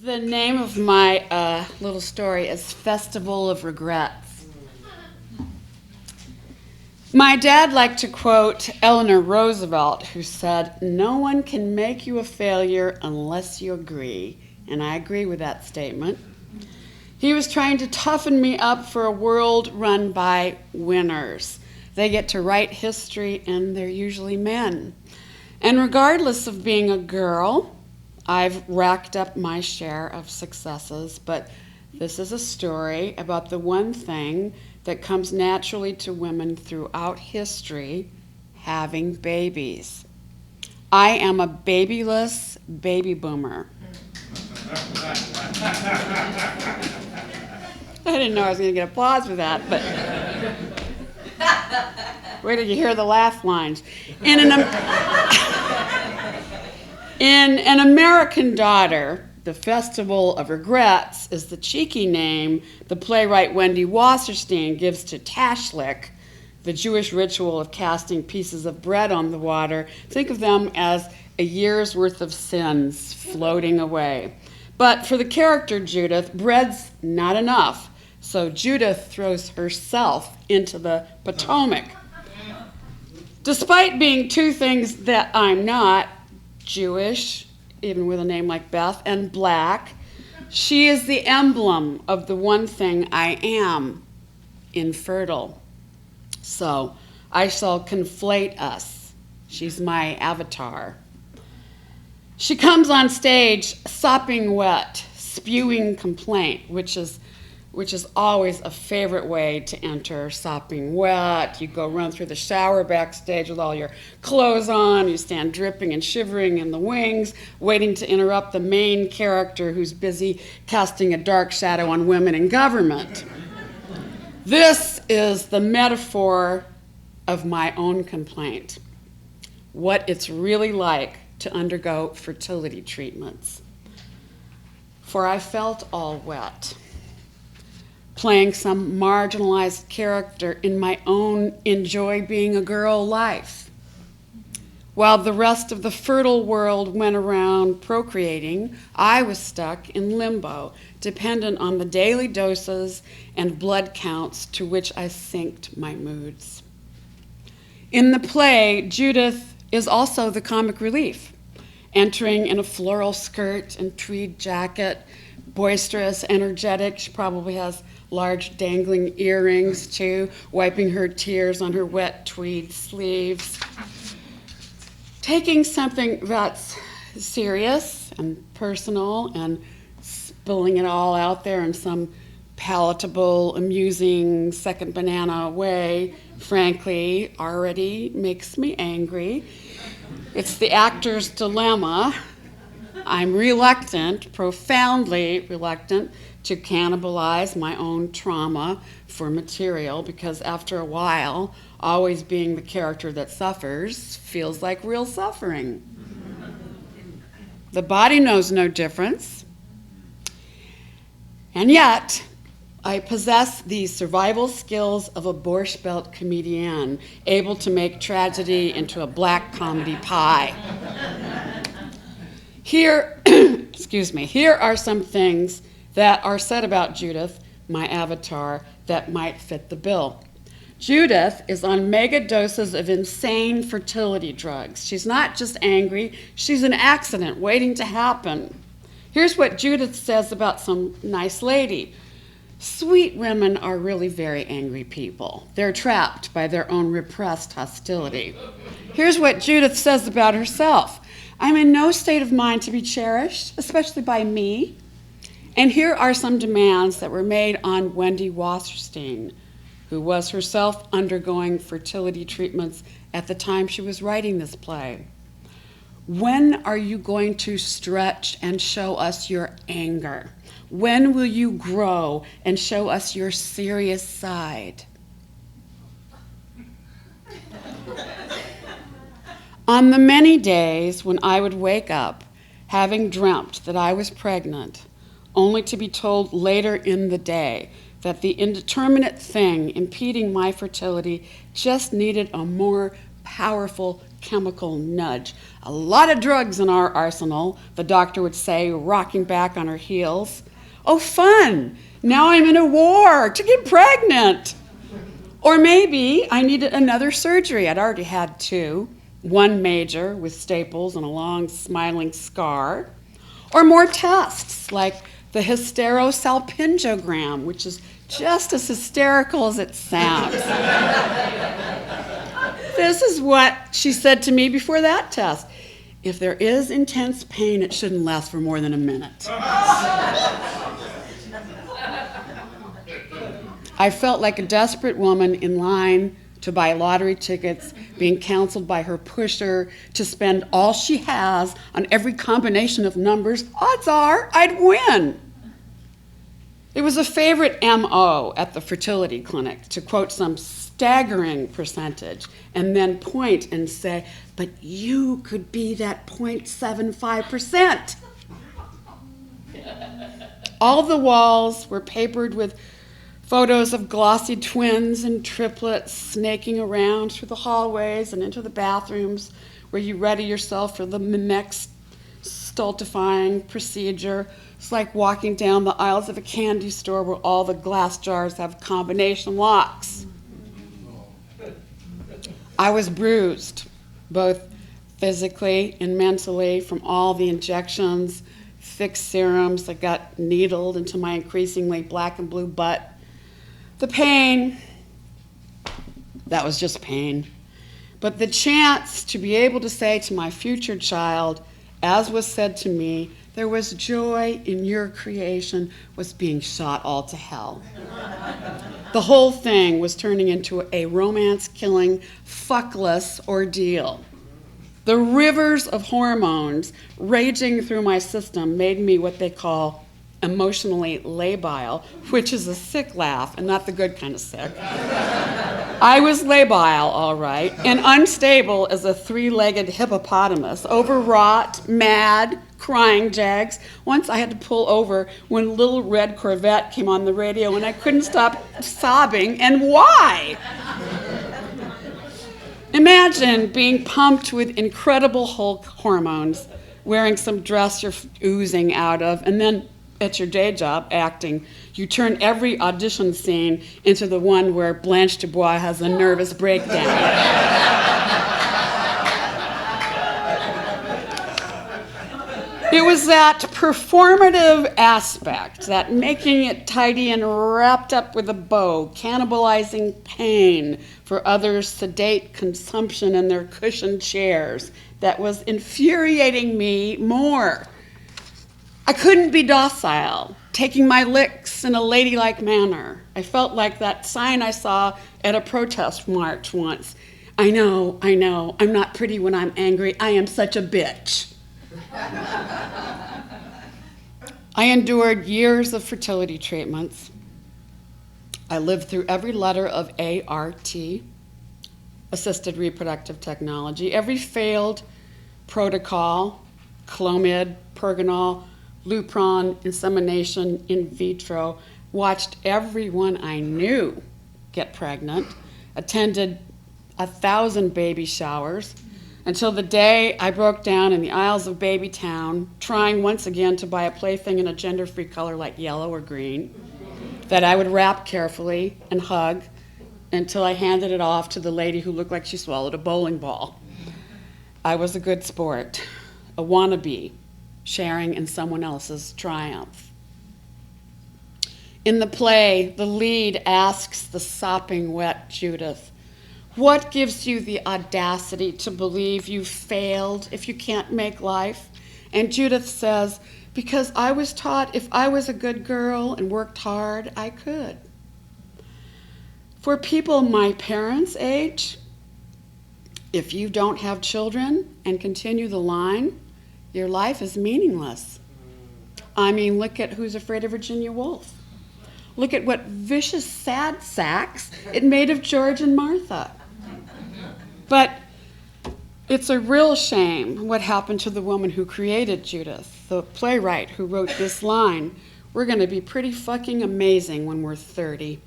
The name of my little story is Festival of Regrets. My dad liked to quote Eleanor Roosevelt, who said, "No one can make you a failure unless you agree." And I agree with that statement. He was trying to toughen me up for a world run by winners. They get to write history, and they're usually men. And regardless of being a girl, I've racked up my share of successes, but this is a story about the one thing that comes naturally to women throughout history: having babies. I am a babyless baby boomer. I didn't know I was going to get applause for that, but wait till you hear the laugh lines. In An American Daughter, the Festival of Regrets is the cheeky name the playwright Wendy Wasserstein gives to tashlich, the Jewish ritual of casting pieces of bread on the water. Think of them as a year's worth of sins floating away. But for the character Judith, bread's not enough, so Judith throws herself into the Potomac. Despite being two things that I'm not, Jewish, even with a name like Beth, and black, she is the emblem of the one thing I am: infertile. So I shall conflate us. She's my avatar. She comes on stage sopping wet, spewing complaint, which is always a favorite way to enter sopping wet. You go run through the shower backstage with all your clothes on. You stand dripping and shivering in the wings, waiting to interrupt the main character who's busy casting a dark shadow on women in government. This is the metaphor of my own complaint, what it's really like to undergo fertility treatments. For I felt all wet, playing some marginalized character in my own enjoy being a girl life. While the rest of the fertile world went around procreating, I was stuck in limbo, dependent on the daily doses and blood counts to which I synced my moods. In the play, Judith is also the comic relief, entering in a floral skirt and tweed jacket, boisterous, energetic. She probably has large dangling earrings too, wiping her tears on her wet tweed sleeves. Taking something that's serious and personal and spilling it all out there in some palatable, amusing, second banana way, frankly, already makes me angry. It's the actor's dilemma. I'm reluctant, profoundly reluctant, to cannibalize my own trauma for material, because after a while, always being the character that suffers feels like real suffering. The body knows no difference. And yet, I possess the survival skills of a Borscht Belt comedian, able to make tragedy into a black comedy pie. Here, here are some things that are said about Judith, my avatar, that might fit the bill. Judith is on mega doses of insane fertility drugs. She's not just angry, she's an accident waiting to happen. Here's what Judith says about some nice lady. Sweet women are really very angry people. They're trapped by their own repressed hostility. Here's what Judith says about herself. I'm in no state of mind to be cherished, especially by me. And here are some demands that were made on Wendy Wasserstein, who was herself undergoing fertility treatments at the time she was writing this play. When are you going to stretch and show us your anger? When will you grow and show us your serious side? On the many days when I would wake up having dreamt that I was pregnant, only to be told later in the day that the indeterminate thing impeding my fertility just needed a more powerful chemical nudge. A lot of drugs in our arsenal, the doctor would say, rocking back on her heels. Oh, fun! Now I'm in a war to get pregnant. Or maybe I needed another surgery. I'd already had 2, one major with staples and a long smiling scar. Or more tests like the hysterosalpingogram, which is just as hysterical as it sounds. This is what she said to me before that test. If there is intense pain, it shouldn't last for more than a minute. I felt like a desperate woman in line to buy lottery tickets, being counseled by her pusher to spend all she has on every combination of numbers. Odds are I'd win. It was a favorite MO at the fertility clinic to quote some staggering percentage and then point and say, but you could be that 0.75%. All the walls were papered with photos of glossy twins and triplets snaking around through the hallways and into the bathrooms where you ready yourself for the next stultifying procedure. It's like walking down the aisles of a candy store where all the glass jars have combination locks. I was bruised, both physically and mentally, from all the injections, thick serums that got needled into my increasingly black and blue butt. The pain, that was just pain. But the chance to be able to say to my future child, as was said to me, there was joy in your creation, was being shot all to hell. The whole thing was turning into a romance-killing, fuckless ordeal. The rivers of hormones raging through my system made me what they call emotionally labile, which is a sick laugh and not the good kind of sick. I was labile, all right, and unstable as a 3-legged hippopotamus, overwrought, mad, crying jags. Once I had to pull over when Little Red Corvette came on the radio and I couldn't stop sobbing, and why? Imagine being pumped with incredible Hulk hormones, wearing some dress you're oozing out of, and then at your day job, acting, you turn every audition scene into the one where Blanche Dubois has a nervous breakdown. It was that performative aspect, that making it tidy and wrapped up with a bow, cannibalizing pain for others' sedate consumption in their cushioned chairs, that was infuriating me more. I couldn't be docile, taking my licks in a ladylike manner. I felt like that sign I saw at a protest march once. I know, I'm not pretty when I'm angry. I am such a bitch. I endured years of fertility treatments. I lived through every letter of ART, assisted reproductive technology, every failed protocol, Clomid, Pergonal, Lupron, insemination in vitro, watched everyone I knew get pregnant, attended 1,000 baby showers, until the day I broke down in the aisles of Baby Town, trying once again to buy a plaything in a gender-free color like yellow or green, that I would wrap carefully and hug until I handed it off to the lady who looked like she swallowed a bowling ball. I was a good sport, a wannabe, sharing in someone else's triumph. In the play, the lead asks the sopping wet Judith, what gives you the audacity to believe you failed if you can't make life? And Judith says, because I was taught if I was a good girl and worked hard, I could. For people my parents' age, if you don't have children and continue the line, your life is meaningless. I mean, look at Who's Afraid of Virginia Woolf. Look at what vicious sad sacks it made of George and Martha. But it's a real shame what happened to the woman who created Judith, the playwright who wrote this line, we're going to be pretty fucking amazing when we're 30.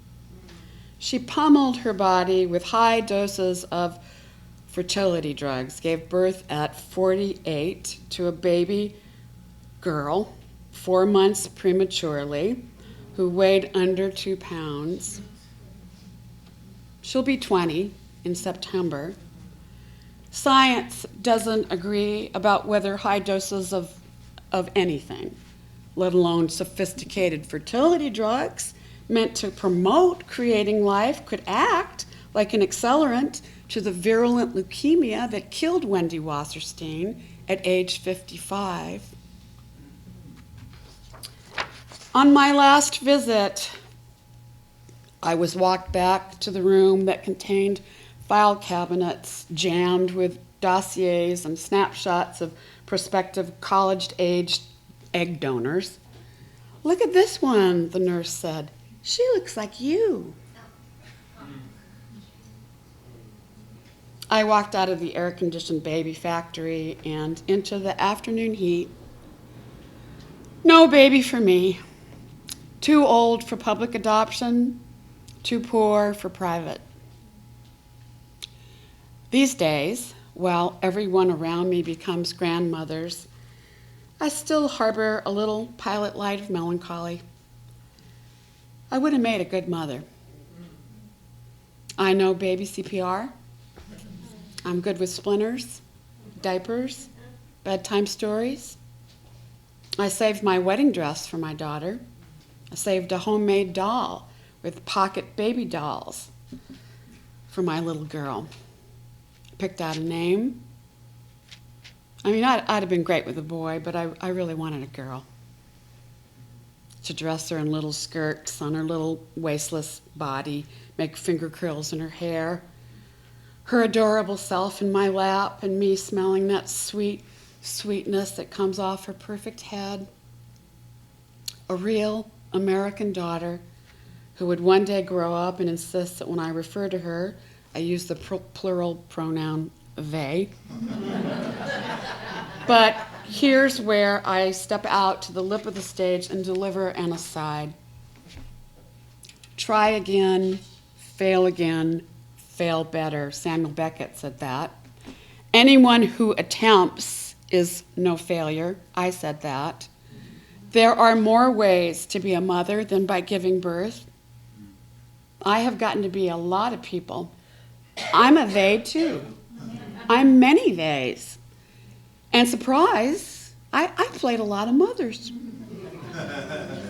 She pummeled her body with high doses of fertility drugs, gave birth at 48 to a baby girl, 4 months prematurely, who weighed under 2 pounds. She'll be 20 in September. Science doesn't agree about whether high doses of anything, let alone sophisticated fertility drugs meant to promote creating life, could act like an accelerant to the virulent leukemia that killed Wendy Wasserstein at age 55. On my last visit, I was walked back to the room that contained file cabinets jammed with dossiers and snapshots of prospective college-aged egg donors. "Look at this one," the nurse said. "She looks like you." I walked out of the air-conditioned baby factory and into the afternoon heat. No baby for me. Too old for public adoption, too poor for private. These days, while everyone around me becomes grandmothers, I still harbor a little pilot light of melancholy. I would have made a good mother. I know baby CPR. I'm good with splinters, diapers, bedtime stories. I saved my wedding dress for my daughter. I saved a homemade doll with pocket baby dolls for my little girl. Picked out a name. I mean, I'd have been great with a boy, but I really wanted a girl. To dress her in little skirts on her little waistless body, make finger curls in her hair, her adorable self in my lap, and me smelling that sweetness that comes off her perfect head. A real American daughter who would one day grow up and insist that when I refer to her, I use the plural pronoun they. But here's where I step out to the lip of the stage and deliver an aside. Try again, fail better. Samuel Beckett said that. Anyone who attempts is no failure. I said that. There are more ways to be a mother than by giving birth. I have gotten to be a lot of people. I'm a they too. I'm many theys. And surprise, I played a lot of mothers.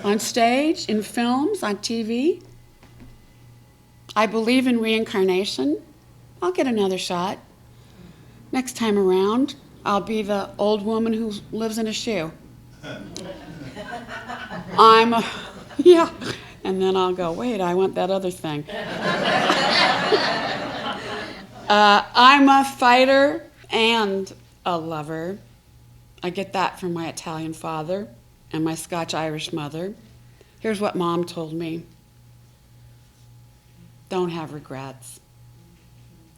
On stage, in films, on TV. I believe in reincarnation. I'll get another shot. Next time around, I'll be the old woman who lives in a shoe. Yeah. And then I'll go, wait, I want that other thing. I'm a fighter and a lover. I get that from my Italian father and my Scotch-Irish mother. Here's what Mom told me. Don't have regrets.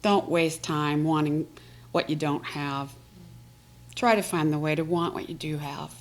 Don't waste time wanting what you don't have. Try to find the way to want what you do have.